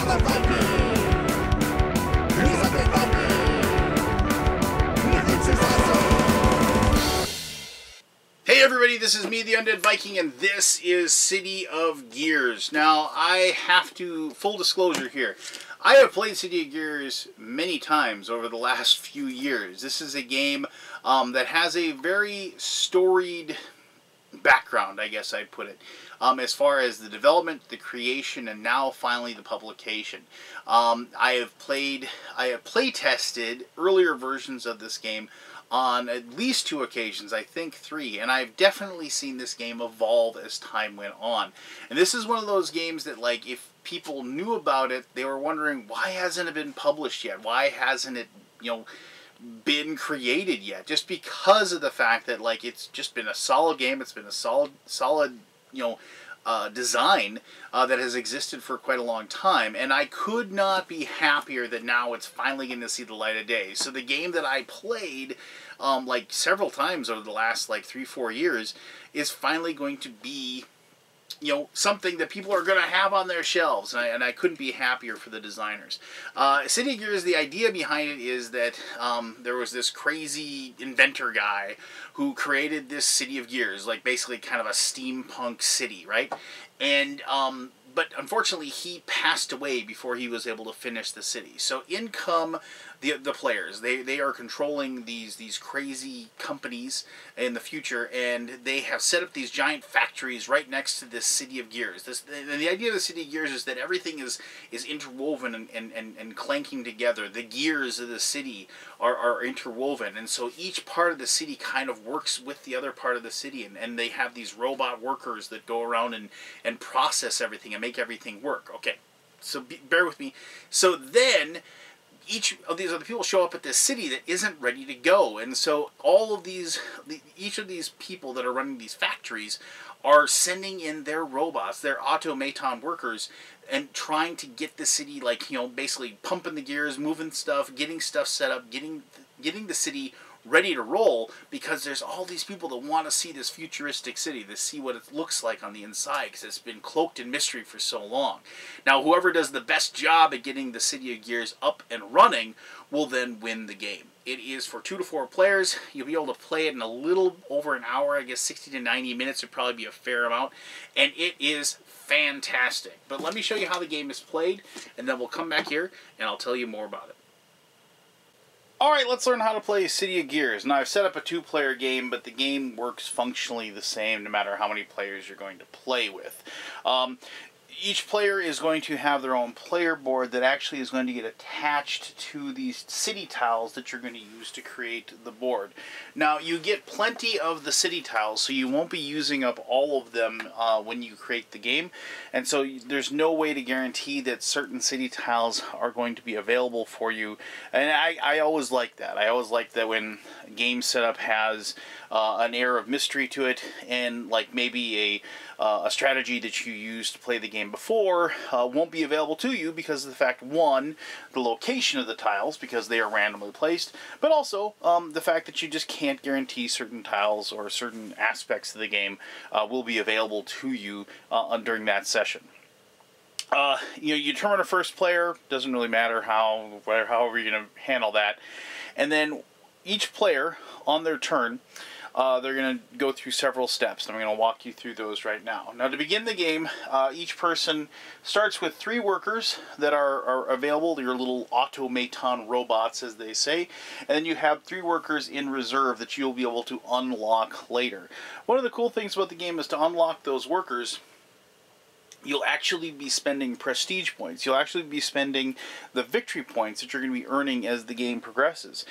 Hey everybody, this is me, the Undead Viking, and this is City of Gears. Now, I have to, full disclosure here, I have played City of Gears many times over the last few years. This is a game that has a very storied background, I guess I'd put it, as far as the development, the creation, and now finally the publication. I have play tested earlier versions of this game on at least 2 occasions, I think 3, and I've definitely seen this game evolve as time went on. And this is one of those games that, like, if people knew about it, they were wondering, why hasn't it been published yet? Why hasn't it, been created yet? Just because of the fact that, like, it's just been a solid game, it's been a solid, design that has existed for quite a long time, and I could not be happier that now it's finally going to see the light of day. So the game that I played like several times over the last like 3-4 years is finally going to be something that people are going to have on their shelves, and I couldn't be happier for the designers. City of Gears, the idea behind it is that there was this crazy inventor guy who created this City of Gears, like basically kind of a steampunk city, right? And but unfortunately, he passed away before he was able to finish the city. So in come the players. They are controlling these crazy companies in the future, and they have set up these giant factories right next to this City of Gears. And the idea of the City of Gears is that everything is interwoven and clanking together. The gears of the city are interwoven, and so each part of the city kind of works with the other part of the city, and they have these robot workers that go around and process everything and make everything work. Okay, so bear with me. So then each of these other people show up at this city that isn't ready to go, and so all of each of these people that are running these factories are sending in their robots, their automaton workers, and trying to get the city, like, basically pumping the gears, moving stuff, getting stuff set up, getting the city ready to roll, because there's all these people that want to see this futuristic city, to see what it looks like on the inside, because it's been cloaked in mystery for so long. Now, whoever does the best job at getting the City of Gears up and running will then win the game. It is for 2 to 4 players. You'll be able to play it in a little over an hour. I guess 60 to 90 minutes would probably be a fair amount, and it is fantastic. But let me show you how the game is played, and then we'll come back here and I'll tell you more about it. Alright, let's learn how to play City of Gears. Now, I've set up a 2-player game, but the game works functionally the same no matter how many players you're going to play with. Each player is going to have their own player board that actually is going to get attached to these city tiles that you're going to use to create the board. Now, you get plenty of the city tiles, so you won't be using up all of them when you create the game. And so there's no way to guarantee that certain city tiles are going to be available for you. And I always like that. I always like that when a game setup has an air of mystery to it, and like maybe a strategy that you used to play the game before won't be available to you because of the fact, one, the location of the tiles, because they are randomly placed, but also the fact that you just can't guarantee certain tiles or certain aspects of the game will be available to you during that session. You determine a first player. Doesn't really matter however you're going to handle that. And then each player on their turn, they're going to go through several steps, and I'm going to walk you through those right now. Now, to begin the game, each person starts with 3 workers that are available, your little automaton robots, as they say, and then you have 3 workers in reserve that you'll be able to unlock later. One of the cool things about the game is to unlock those workers, you'll actually be spending prestige points. You'll actually be spending the victory points that you're going to be earning as the game progresses,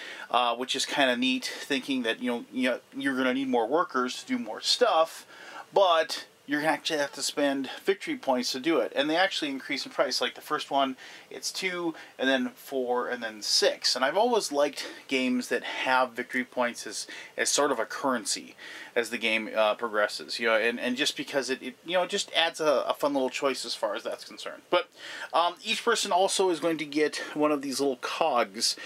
which is kind of neat, thinking that you're going to need more workers to do more stuff, but you're going to actually have to spend victory points to do it. And they actually increase in price. Like the first one, it's 2, and then 4, and then 6. And I've always liked games that have victory points as sort of a currency as the game progresses. And just because it just adds a fun little choice as far as that's concerned. But each person also is going to get one of these little cogs.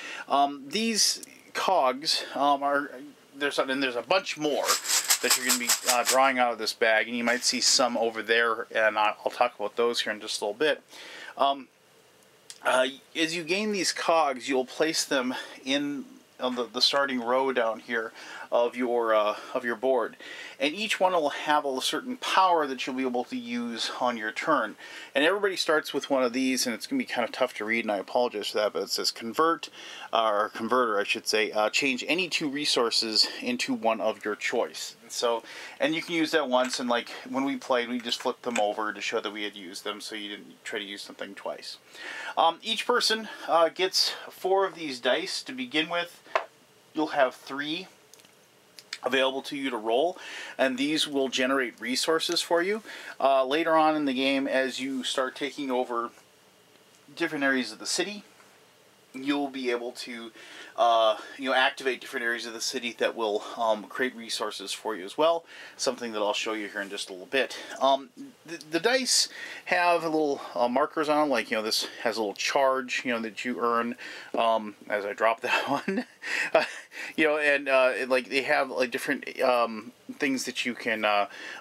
These cogs there's a bunch more that you're going to be drawing out of this bag, and you might see some over there, and I'll talk about those here in just a little bit. As you gain these cogs, you'll place them in on the starting row down here of your board, and each one will have a certain power that you'll be able to use on your turn. And everybody starts with one of these, and it's going to be kind of tough to read, and I apologize for that, but it says convert, or converter I should say, change any 2 resources into one of your choice. So, and you can use that once, and like when we played, we just flipped them over to show that we had used them, so you didn't try to use something twice. Each person gets 4 of these dice to begin with. You'll have 3 available to you to roll, and these will generate resources for you. Later on in the game, as you start taking over different areas of the city, you'll be able to activate different areas of the city that will create resources for you as well. Something that I'll show you here in just a little bit. The dice have little markers on them, like this has a little charge that you earn as I drop that one. Like they have like different things that you can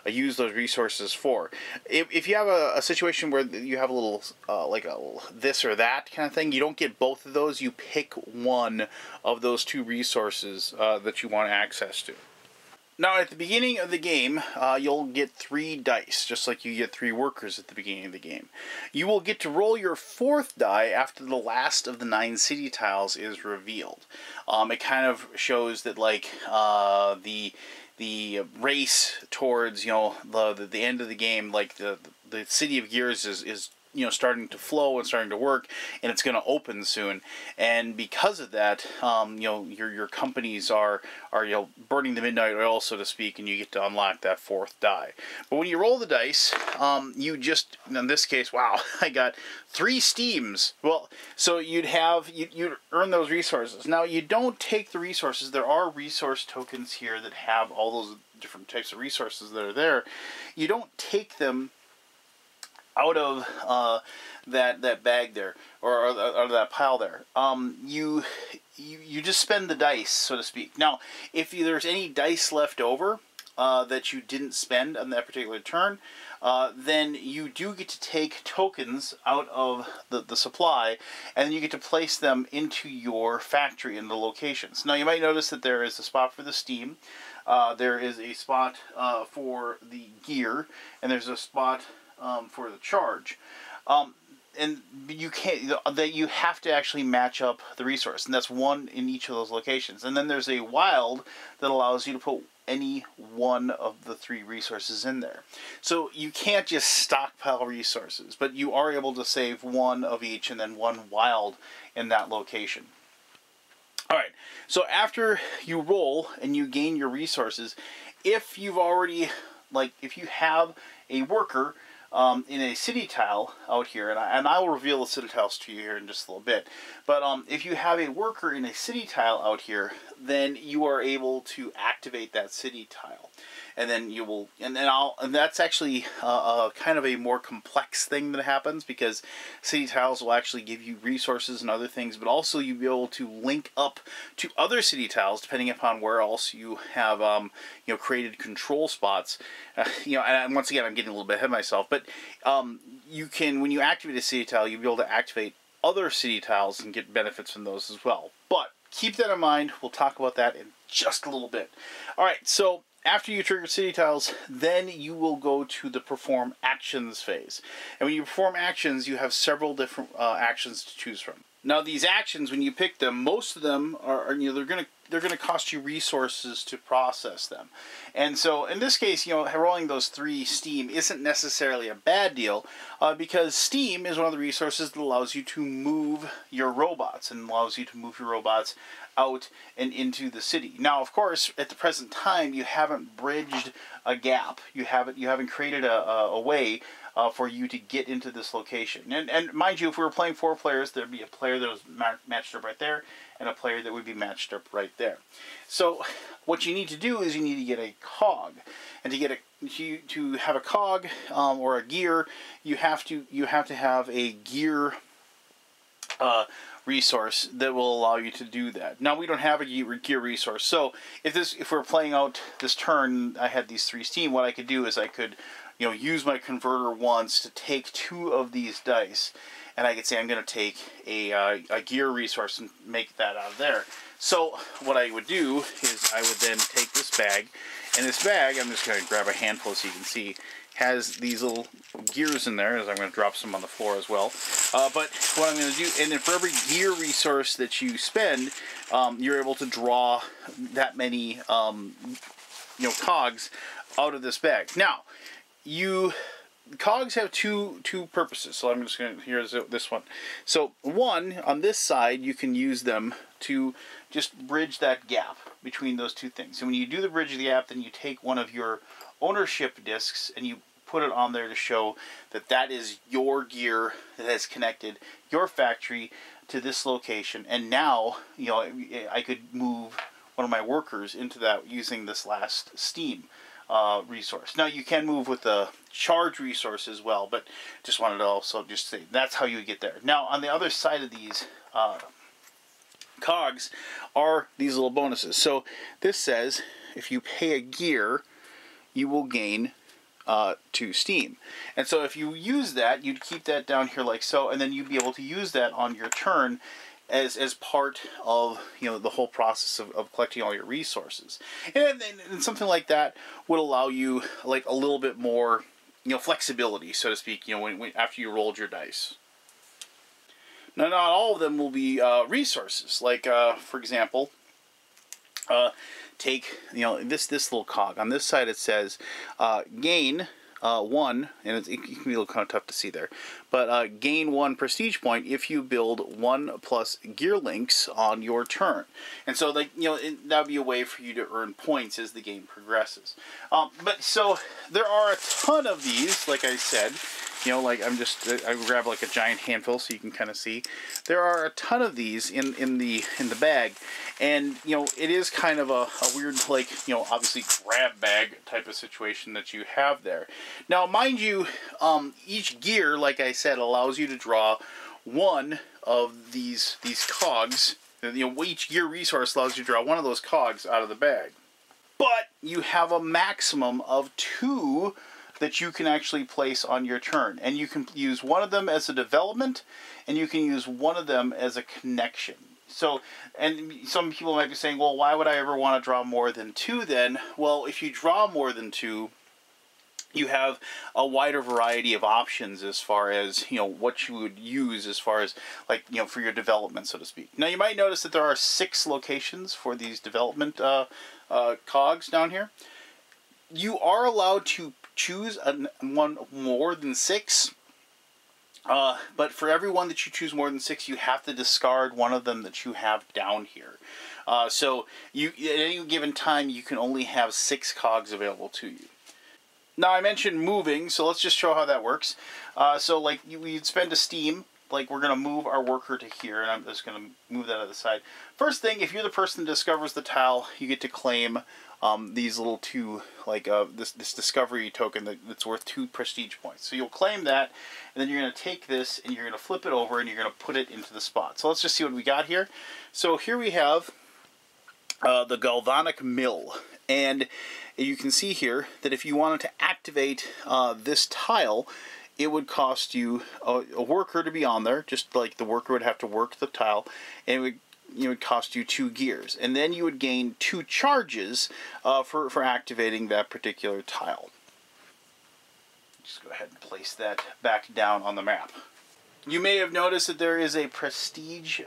use those resources for. If you have a situation where you have a little like a little this or that kind of thing, you don't get both of those. You pick one of those 2 resources that you want access to. Now, at the beginning of the game, you'll get 3 dice, just like you get 3 workers at the beginning of the game. You will get to roll your 4th die after the last of the 9 city tiles is revealed. It kind of shows that, like, the race towards, the end of the game, like the City of Gears is starting to flow and starting to work, and it's going to open soon. And because of that, your companies are burning the midnight oil, so to speak, and you get to unlock that 4th die. But when you roll the dice, you just, in this case, wow, I got 3 steams. Well, so you'd earn those resources. Now, you don't take the resources. There are resource tokens here that have all those different types of resources that are there. You don't take them out of that bag there, or out of that pile there. You just spend the dice, so to speak. Now, if there's any dice left over that you didn't spend on that particular turn, then you do get to take tokens out of the supply, and you get to place them into your factory in the locations. Now, you might notice that there is a spot for the steam, there is a spot for the gear, and there's a spot for the charge. And you have to actually match up the resource, and that's 1 in each of those locations. And then there's a wild that allows you to put any one of the 3 resources in there. So you can't just stockpile resources, but you are able to save 1 of each and then 1 wild in that location. Alright, so after you roll and you gain your resources, if you've already, if you have a worker in a city tile out here, and I will reveal the city tiles to you here in just a little bit, but if you have a worker in a city tile out here, then you are able to activate that city tile. And then you will, and that's actually kind of a more complex thing that happens, because city tiles will actually give you resources and other things, but also you'll be able to link up to other city tiles depending upon where else you have created control spots. And once again, I'm getting a little bit ahead of myself, but you can, when you activate a city tile, you'll be able to activate other city tiles and get benefits from those as well. But keep that in mind. We'll talk about that in just a little bit. All right, so after you trigger city tiles, then you will go to the perform actions phase. And when you perform actions, you have several different actions to choose from. Now, these actions, when you pick them, most of them are they're gonna cost you resources to process them. And so in this case, rolling those 3 steam isn't necessarily a bad deal, because steam is one of the resources that allows you to move your robots, and allows you to move your robots out and into the city. Now, of course, at the present time, you haven't bridged a gap. You haven't created a way for you to get into this location. And mind you, if we were playing 4 players, there'd be a player that was matched up right there, and a player that would be matched up right there. So what you need to do is you need to get a cog, and to have a cog or a gear, you have to have a gear resource that will allow you to do that. Now we don't have a gear resource, so if we're playing out this turn, I had these 3 steam. What I could do is I could, you know, use my converter once to take 2 of these dice, and I could say I'm going to take a gear resource and make that out of there. So what I would do is I would then take this bag, and this bag, I'm just going to grab a handful so you can see, has these little gears in there, as I'm going to drop some on the floor as well. But what I'm going to do, and then for every gear resource that you spend, you're able to draw that many, you know, cogs out of this bag. Now, cogs have two purposes, so I'm just going to, here's this one. So one, on this side, you can use them to just bridge that gap between those 2 things. So when you do the bridge of the gap, then you take one of your ownership discs and you put it on there to show that that is your gear that has connected your factory to this location. And now, you know, I could move one of my workers into that using this last steam resource. Now you can move with the charge resource as well, but just wanted to also just say that's how you get there. Now on the other side of these cogs are these little bonuses. So this says if you pay a gear, you will gain 2 steam. And so if you use that, you'd keep that down here like so, and then you'd be able to use that on your turn as part of, you know, the whole process of collecting all your resources. And something like that would allow you like a little bit more, you know, flexibility, so to speak, you know, when after you rolled your dice. Now, not all of them will be resources. Like, for example, take, you know, this little cog. On this side it says gain 1, and it can be a little kind of tough to see there, but gain 1 prestige point if you build 1 plus gear links on your turn. And so, like, you know, that would be a way for you to earn points as the game progresses. But so there are a ton of these, like I said. You know, like I grab like a giant handful so you can kind of see. There are a ton of these in the bag, and you know it is kind of a weird, like, you know, obviously grab bag type of situation that you have there. Now, mind you, each gear, like I said, allows you to draw 1 of these cogs. You know, each gear resource allows you to draw 1 of those cogs out of the bag, but you have a maximum of 2 that you can actually place on your turn. And you can use 1 of them as a development, and you can use 1 of them as a connection. So, and some people might be saying, well, why would I ever want to draw more than 2 then? Well, if you draw more than 2, you have a wider variety of options as far as, you know, what you would use as far as, like, you know, for your development, so to speak. Now, you might notice that there are 6 locations for these development cogs down here. You are allowed to choose one more than 6, but for every one that you choose more than 6, you have to discard 1 of them that you have down here. So you, at any given time, you can only have 6 cogs available to you. Now, I mentioned moving, so let's just show how that works. So like you'd spend a steam. Like, we're going to move our worker to here, and I'm just going to move that to the side. First thing, if you're the person that discovers the tile, you get to claim these little 2, like this discovery token that's worth 2 prestige points. So you'll claim that, and then you're going to take this, and you're going to flip it over, and you're going to put it into the spot. So let's just see what we got here. So here we have the Galvanic Mill. And you can see here that if you wanted to activate this tile, it would cost you a worker to be on there, just like the worker would have to work the tile, and it would cost you 2 gears. And then you would gain 2 charges for activating that particular tile. Just go ahead and place that back down on the map. You may have noticed that there is a prestige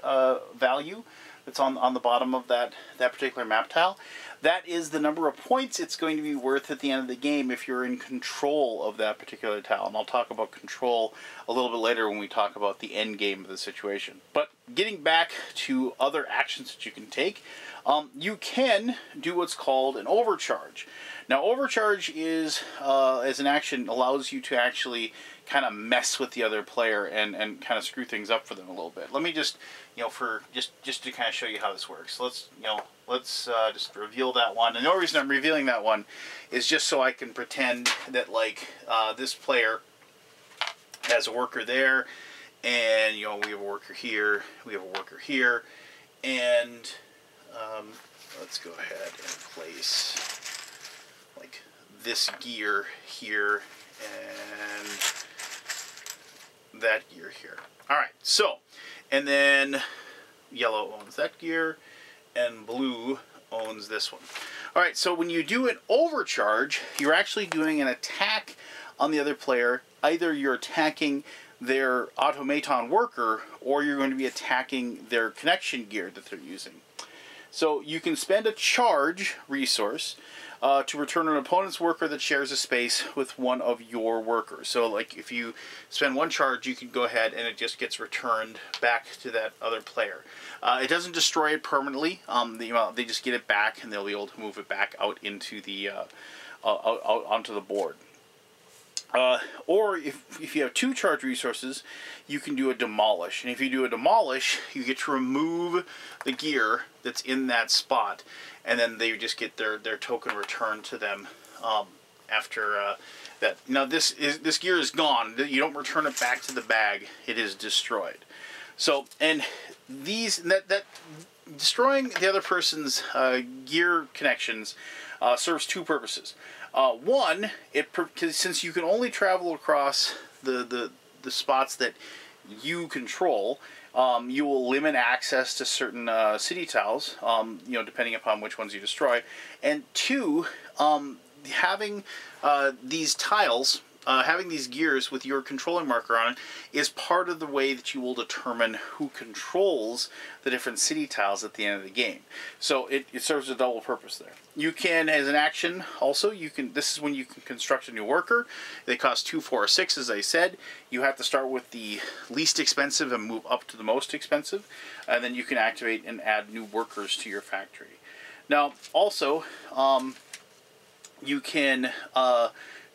value that's on the bottom of that particular map tile. That is the number of points it's going to be worth at the end of the game if you're in control of that particular tile. And I'll talk about control a little bit later when we talk about the end game of the situation. But getting back to other actions that you can take, you can do what's called an overcharge. Now, overcharge is, as an action, allows you to actually kind of mess with the other player and kind of screw things up for them a little bit. Let me just, you know, for just to kind of show you how this works. Let's just reveal that one. And the only reason I'm revealing that one is just so I can pretend that, like, this player has a worker there, And, you know, we have a worker here, we have a worker here, and let's go ahead and place like this gear here and that gear here. All right, so, and then yellow owns that gear and blue owns this one. All right, so when you do an overcharge, you're actually doing an attack on the other player. Either you're attacking their automaton worker or you're going to be attacking their connection gear that they're using. So you can spend a charge resource to return an opponent's worker that shares a space with one of your workers. So like if you spend one charge, you can go ahead and it just gets returned back to that other player. It doesn't destroy it permanently. They just get it back and they'll be able to move it back out into the out onto the board. Or if you have 2 charge resources, you can do a demolish. And if you do a demolish, you get to remove the gear that's in that spot. And then they just get their token returned to them after that. Now this gear is gone. You don't return it back to the bag. It is destroyed. So, and that destroying the other person's gear connections serves 2 purposes. One, since you can only travel across the spots that you control, you will limit access to certain city tiles, you know, depending upon which ones you destroy. And 2, having these tiles, having these gears with your controlling marker on it is part of the way that you will determine who controls the different city tiles at the end of the game. So it serves a double purpose there. You can, as an action, also, this is when you can construct a new worker. They cost 2, 4, or 6, as I said. You have to start with the least expensive and move up to the most expensive. And then you can activate and add new workers to your factory. Now, also, you can...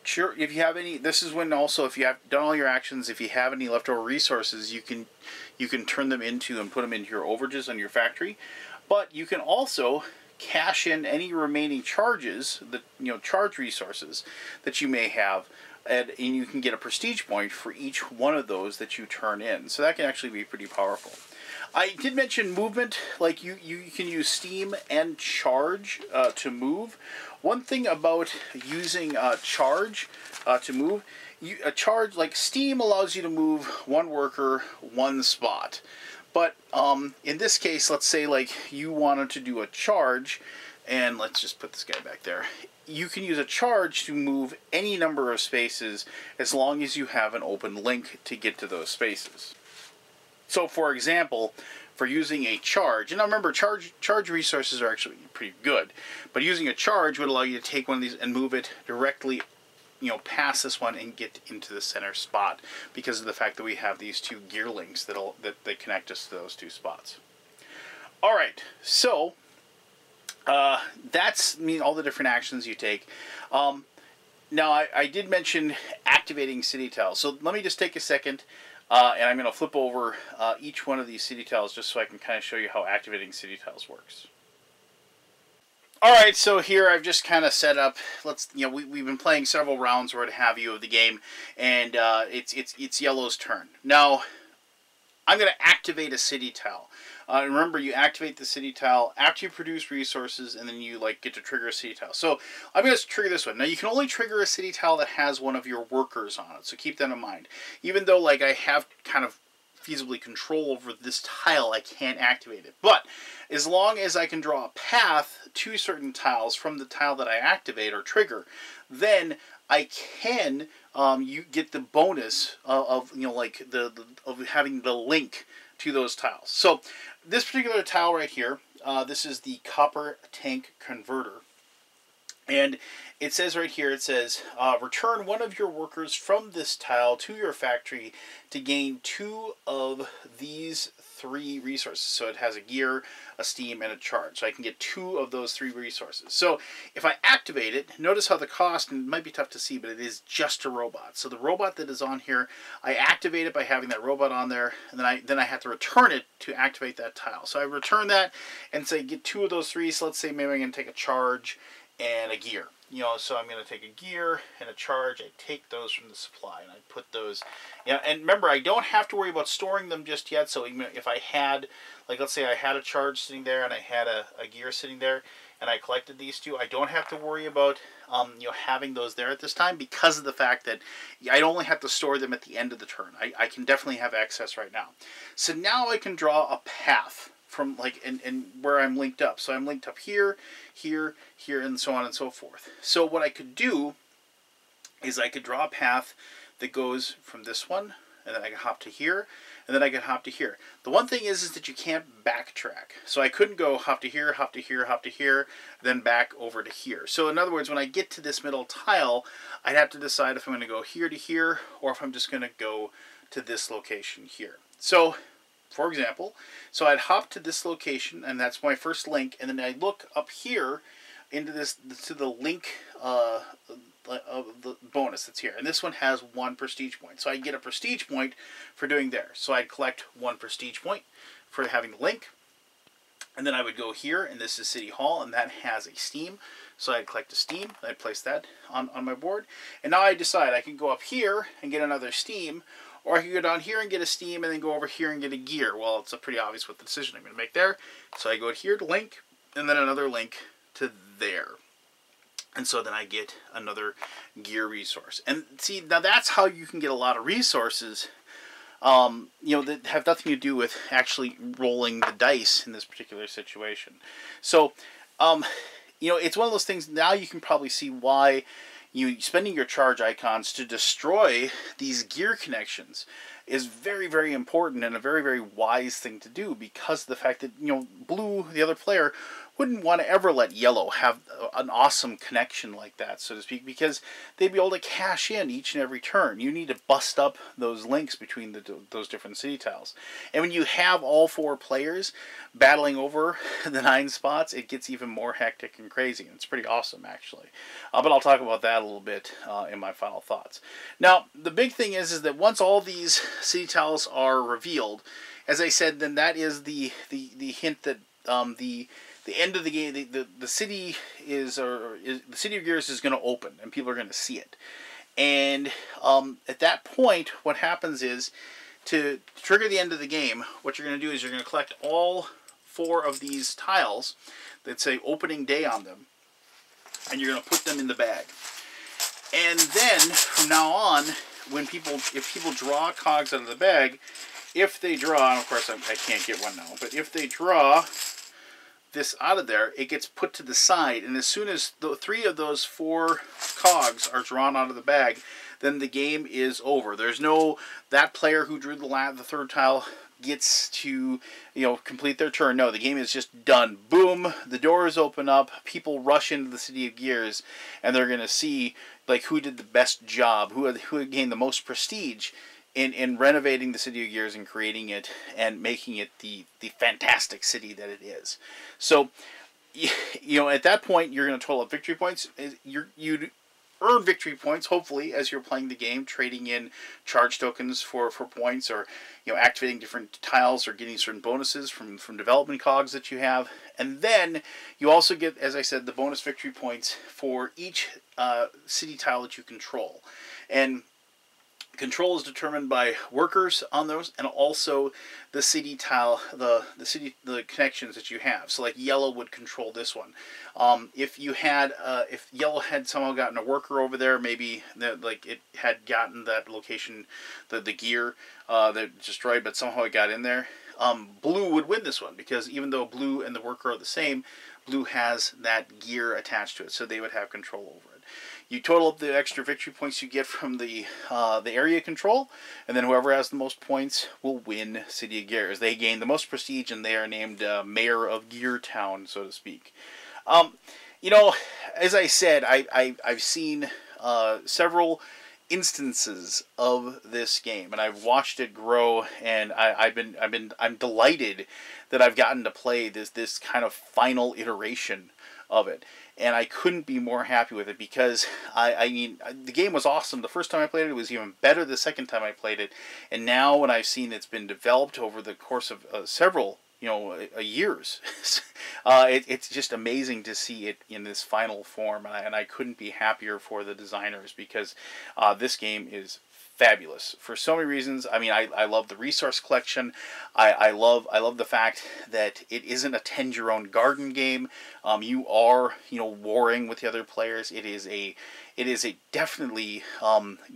Sure, if you have any, this is when also, if you have done all your actions, if you have any leftover resources, you can turn them into and put them into your overages on your factory. But you can also cash in any remaining charges, charge resources that you may have, and you can get a prestige point for each one of those that you turn in. So that can actually be pretty powerful. I did mention movement, like you can use Steam and Charge to move. One thing about using Charge to move, Charge, like Steam allows you to move one worker, one spot. But in this case, let's say like you wanted to do a charge, and let's just put this guy back there. You can use a charge to move any number of spaces as long as you have an open link to get to those spaces. So, for example, for using a charge, and now remember, charge resources are actually pretty good, but using a charge would allow you to take one of these and move it directly, past this one and get into the center spot because of the fact that we have these 2 gear links that connect us to those 2 spots. All right, so that's all the different actions you take. Now, I did mention activating city tiles, so let me just take a second. And I'm going to flip over each one of these city tiles just so I can kind of show you how activating city tiles works. Alright, so here I've just kind of set up, we've been playing several rounds or what have you of the game, and it's Yellow's turn. Now, I'm going to activate a city tile. Remember, you activate the city tile after you produce resources, and then you get to trigger a city tile. So I'm going to trigger this one. Now you can only trigger a city tile that has one of your workers on it, so keep that in mind. Even though I have kind of feasibly control over this tile, I can't activate it. But as long as I can draw a path to certain tiles from the tile that I activate or trigger, then I can you get the bonus of of having the link to those tiles. So this particular tile right here, this is the copper tank converter. And it says right here, it says, return one of your workers from this tile to your factory to gain 2 of these 3 resources. So it has a gear, a steam, and a charge. So I can get 2 of those 3 resources. So if I activate it, notice how the cost, and it might be tough to see, but it is just a robot. So the robot that is on here, I activate it by having that robot on there, and then I have to return it to activate that tile. So I return that and say get 2 of those 3. So let's say maybe I'm going to take a charge and a gear. You know, so I'm going to take a gear and a charge. I take those from the supply and I put those. Yeah, and remember, I don't have to worry about storing them just yet. So even if I had, like, let's say I had a charge sitting there and I had a gear sitting there, and I collected these two, I don't have to worry about you know, having those there at this time, because of the fact that I only have to store them at the end of the turn. I can definitely have access right now. So now I can draw a path from, like, and where I'm linked up. So I'm linked up here, here, here, and so on and so forth. So what I could do is I could draw a path that goes from this one, and then I can hop to here, and then I can hop to here. The one thing is that you can't backtrack. So I couldn't go hop to here, hop to here, hop to here, then back over to here. So in other words, when I get to this middle tile, I'd have to decide if I'm going to go here to here, or if I'm just going to go to this location here. So, for example, so I'd hop to this location, and that's my first link, and then I look up here into this, to the link of the bonus that's here, and this one has 1 prestige point, so I get a prestige point for doing there. So I'd collect 1 prestige point for having the link, and then I would go here, and this is City Hall, and that has a steam, so I'd collect a steam, I'd place that on my board, and now I decide I can go up here and get another steam, or I can go down here and get a steam, and then go over here and get a gear. Well, it's pretty obvious what the decision I'm going to make there. So I go here to link, and then another link to there. And so then I get another gear resource. And see, now that's how you can get a lot of resources, you know, that have nothing to do with actually rolling the dice in this particular situation. So, you know, it's one of those things, now you can probably see why you spending your charge icons to destroy these gear connections is very, very important and a very, very wise thing to do, because of the fact that, you know, blue, the other player, wouldn't want to ever let yellow have an awesome connection like that, so to speak, because they'd be able to cash in each and every turn. You need to bust up those links between those different city tiles. And when you have all 4 players battling over the 9 spots, it gets even more hectic and crazy. And it's pretty awesome, actually. But I'll talk about that a little bit in my final thoughts. Now, the big thing is that once all these city tiles are revealed, as I said, then that is the hint that the end of the game, the city the City of Gears is going to open, and people are going to see it. And at that point, what happens is, to trigger the end of the game, what you're going to do is you're going to collect all 4 of these tiles that say opening day on them, and you're going to put them in the bag. And then from now on, if people draw cogs out of the bag, if they draw, and of course I can't get one now, but if they draw this out of there, it gets put to the side, and as soon as the 3 of those 4 cogs are drawn out of the bag, then the game is over. There's no, that player who drew the 3rd tile gets to, you know, complete their turn. No, the game is just done. Boom, the doors open up, people rush into the City of Gears, and they're going to see, like, who did the best job, who gained the most prestige in renovating the City of Gears and creating it and making it the fantastic city that it is. So, you know, at that point, you're going to total up victory points. You'd earn victory points, hopefully, as you're playing the game, trading in charge tokens for points, or, you know, activating different tiles, or getting certain bonuses from development cogs that you have. And then you also get, as I said, the bonus victory points for each city tile that you control. And control is determined by workers on those, and also the city tile, the connections that you have. So, like, yellow would control this one. If yellow had somehow gotten a worker over there, maybe like it had gotten that location, the gear that destroyed, but somehow it got in there. Blue would win this one, because even though blue and the worker are the same, blue has that gear attached to it, so they would have control over it. You total up the extra victory points you get from the area control, and then whoever has the most points will win City of Gears. They gain the most prestige, and they are named Mayor of Gear Town, so to speak. You know, as I said, I've seen several instances of this game, and I've watched it grow, and I'm delighted that I've gotten to play this kind of final iteration of it. And I couldn't be more happy with it, because I mean, the game was awesome the first time I played it. It was even better the second time I played it. And now when I've seen it's been developed over the course of several years. It's just amazing to see it in this final form, and I couldn't be happier for the designers, because this game is fabulous for so many reasons. I mean, I love the resource collection. I love the fact that it isn't a tend your own garden game. You are warring with the other players. It is a definitely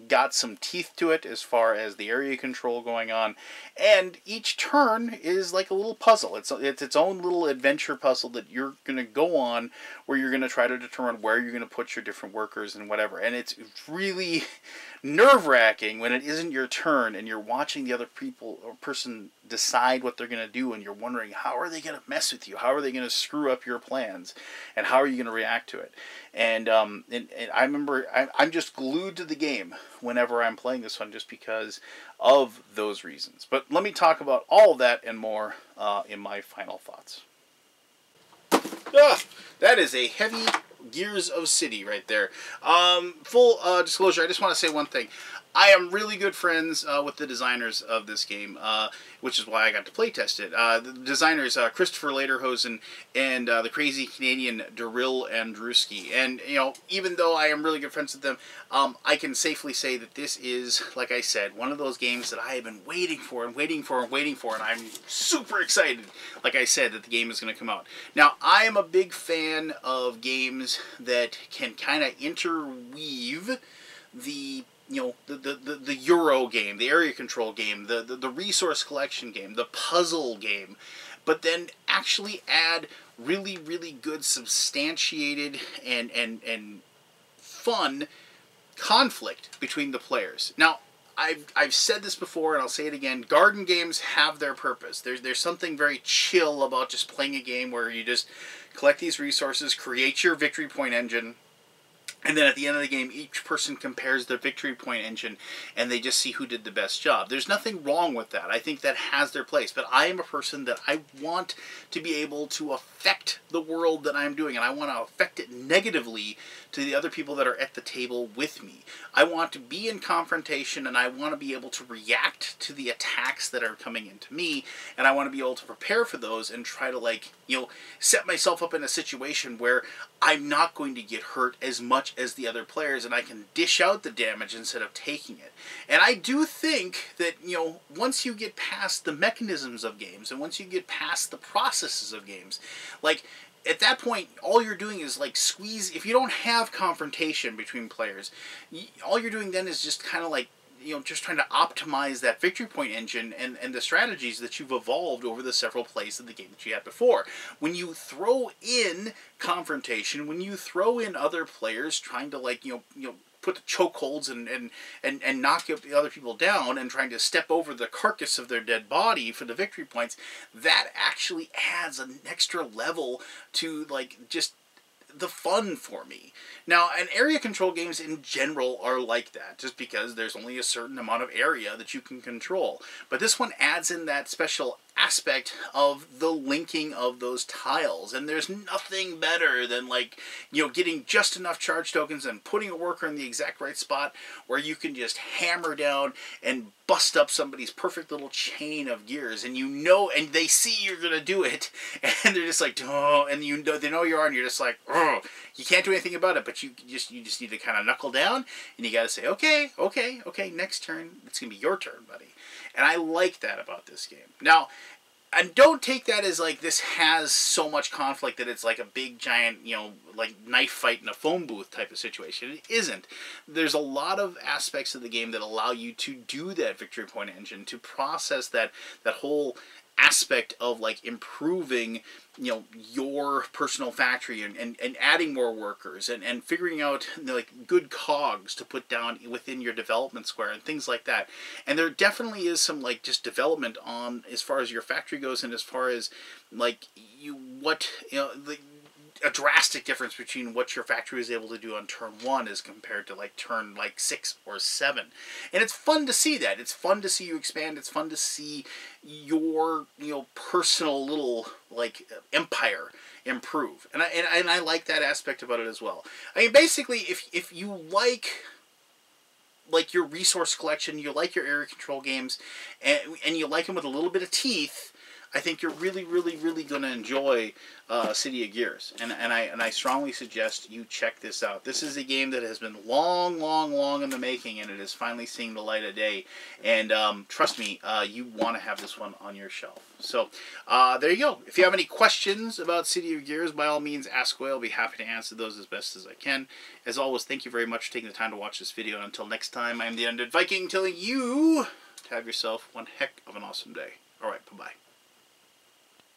got some teeth to it as far as the area control going on, and each turn is like a little puzzle. It's its own little adventure puzzle that you're going to go on, where you're going to try to determine where you're going to put your different workers and whatever. And it's really nerve-wracking when it isn't your turn and you're watching the other person decide what they're going to do, and you're wondering, how are they going to mess with you? How are they going to screw up your plans? And how are you going to react to it? And I remember I'm just glued to the game whenever I'm playing this one, just because of those reasons. But let me talk about all of that and more in my final thoughts. That is a heavy Gears of City right there. Full disclosure, I just want to say one thing. I am really good friends with the designers of this game, which is why I got to playtest it. The designers, Christopher Lederhosen and the crazy Canadian Daryl Andruski. And, even though I am really good friends with them, I can safely say that this is, like I said, one of those games that I have been waiting for and waiting for and waiting for, and I'm super excited, like I said, that the game is going to come out. Now, I am a big fan of games that can kind of interweave the the Euro game, the area control game, the resource collection game, the puzzle game, but then actually add really, really good, substantiated, and fun conflict between the players. Now, I've said this before, and I'll say it again. Garden games have their purpose. There's something very chill about just playing a game where you just collect these resources, create your victory point engine, and then at the end of the game, each person compares their victory point engine, and they just see who did the best job. There's nothing wrong with that. I think that has their place. But I am a person that I want to be able to affect the world that I'm doing, and I want to affect it negatively to the other people that are at the table with me. I want to be in confrontation, and I want to be able to react to the attacks that are coming into me, and I want to be able to prepare for those and try to, set myself up in a situation where I'm not going to get hurt as much as the other players, and I can dish out the damage instead of taking it. And I do think that, once you get past the mechanisms of games, and once you get past the processes of games, at that point, all you're doing is squeeze. If you don't have confrontation between players, all you're doing then is just kind of just trying to optimize that victory point engine and the strategies that you've evolved over the several plays of the game that you had before. When you throw in confrontation, when you throw in other players trying to put the chokeholds and knock the other people down and trying to step over the carcass of their dead body for the victory points, that actually adds an extra level to just the fun for me. Now, and area control games in general are like that, just because there's only a certain amount of area that you can control. But this one adds in that special aspect of the linking of those tiles, and there's nothing better than getting just enough charge tokens and putting a worker in the exact right spot where you can just hammer down and bust up somebody's perfect little chain of gears, and and they see you're gonna do it, and they're just oh, and they know you are, and you're just oh, you can't do anything about it, but you just need to kind of knuckle down, and you got to say, okay, next turn, it's gonna be your turn, buddy. And I like that about this game. Now, and don't take that as this has so much conflict that it's a big giant, knife fight in a phone booth type of situation. It isn't. There's a lot of aspects of the game that allow you to do that victory point engine, to process that whole aspect of improving your personal factory and adding more workers and figuring out good cogs to put down within your development square and things like that. And there definitely is some just development on as far as your factory goes, and as far as a drastic difference between what your factory is able to do on turn 1 as compared to turn 6 or 7. And it's fun to see that. It's fun to see you expand. It's fun to see your personal little empire improve. And I like that aspect about it as well. I mean, basically, if you like your resource collection, you like your area control games, and you like them with a little bit of teeth, I think you're really, really, really going to enjoy City of Gears. And I strongly suggest you check this out. This is a game that has been long, long, long in the making, and it is finally seeing the light of day. And trust me, you want to have this one on your shelf. So there you go. If you have any questions about City of Gears, by all means, ask away. I'll be happy to answer those as best as I can. As always, thank you very much for taking the time to watch this video. And until next time, I'm the Undead Viking telling you to have yourself one heck of an awesome day. All right, bye-bye.